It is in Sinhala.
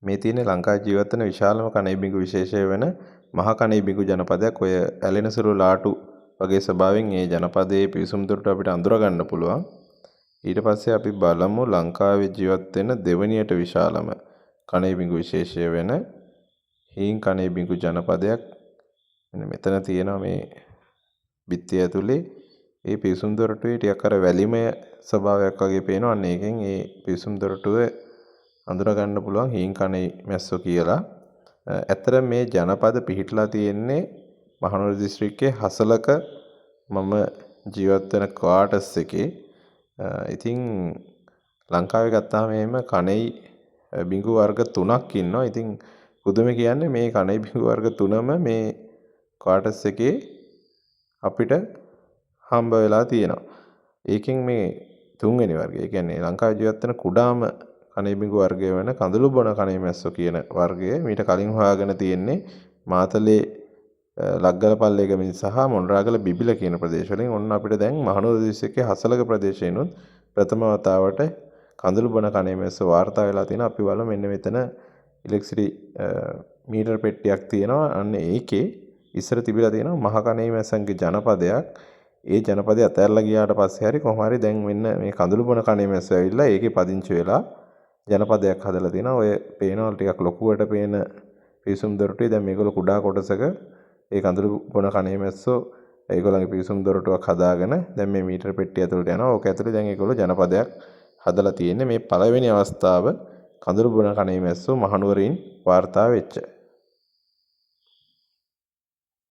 මේ තියෙන්නේ ලංකාවේ ජීවත් වෙන විශාලම කණයිබිඟු විශේෂය වෙන මහා කණයිබිඟු ජනපදයක්. ඔය ඇලෙනසුළු ලාටු වගේ ස්වභාවයෙන් මේ ජනපදයේ පිවිසුම් දොරට අපිට අඳුර ගන්න පුළුවන්. ඊට පස්සේ අපි බලමු ලංකාවේ ජීවත් වෙන දෙවැනියට විශාලම කණයිබිඟු විශේෂය වෙන හීන් කණයිබිඟු ජනපදයක්. මෙන්න මෙතන තියෙනවා මේ බිත්තිය ඇතුලේ ඒ පිවිසුම් දොරටුවේ ටිකක් අර වැලිමය ස්වභාවයක් වගේ පේනවා. අන්න ඒකෙන් ඒ පිවිසුම් දොරටුවේ අඳුර ගන්න පුළුවන් හීන් කණේ මැස්සෝ කියලා. ඇත්තට මේ ජනපද පිහිටලා තියෙන්නේ මහනුවර දිස්ත්‍රික්කයේ හසලක මම ජීවත් වෙන ක්වාටර්ස් එකේ. ඉතින් ලංකාවේ ගත්තාම එහෙම කණෙයි බිඟු වර්ග 3ක් ඉන්නවා. ඉතින් පුදුම කියන්නේ මේ කණෙයි බිඟු වර්ග 3ම මේ ක්වාටර්ස් එකේ අපිට හම්බ වෙලා තියෙනවා. ඒකෙන් මේ තුන්වෙනි වර්ගය. ඒ කියන්නේ ලංකාවේ ජීවත් වෙන කුඩාම කණෙයිබිඟු වර්ගය වෙන කඳුළු බොන කණෙයිමැස්සෝ කියන වර්ගය මීට කලින් හොයාගෙන තියෙන්නේ මාතලේ ලග්ගල පල්ලේගමින් සහ මොණරාගල බිබිල කියන ප්‍රදේශවලින්. ඔන්න අපිට දැන් මහනුවර දිස්ත්‍රික්කයේ හසලක ප්‍රදේශයෙන්ුත් ප්‍රථම වතාවට කඳුළු බොන කණෙයිමැස්සෝ වාර්තා වෙලා තියෙනවා. අපි බලමු මෙන්න මෙතන ඉලෙක්ට්‍රිසිටි මීටර පෙට්ටියක් තියෙනවා. අන්න ඒකේ ඉස්සර තිබිලා තියෙනවා මහ කණෙයිමැස්සන්ගේ ජනපදයක්. ඒ ජනපදය අතහැරලා ගියාට පස්සේ හරි කොහොම හරි දැන් මෙන්න මේ කඳුළු බොන කණෙයිමැස්සෝ ඇවිල්ලා ඒකේ පදිංචි වෙලා ජනපදයක් හදලා තියෙනවා. ඔය පේනවා ටිකක් ලොකුවට පේන පිවිසුම් දොරටුවේ දැන් මේගොල්ලෝ කුඩා කොටසක ඒ කඳුළු බොන කණෙයිමැස්සෝ ඒගොල්ලන්ගේ පිවිසුම් දොරටුවක් හදාගෙන දැන් මේ මීටර පෙට්ටිය ඇතුළට යනවා. ඕක ඇතුළේ දැන් ඒගොල්ලෝ ජනපදයක් හදලා තියෙන්නේ. මේ පළවෙනි අවස්ථාව කඳුළු බොන කණෙයිමැස්සෝ මහනුවරින් වාර්තා වෙච්ච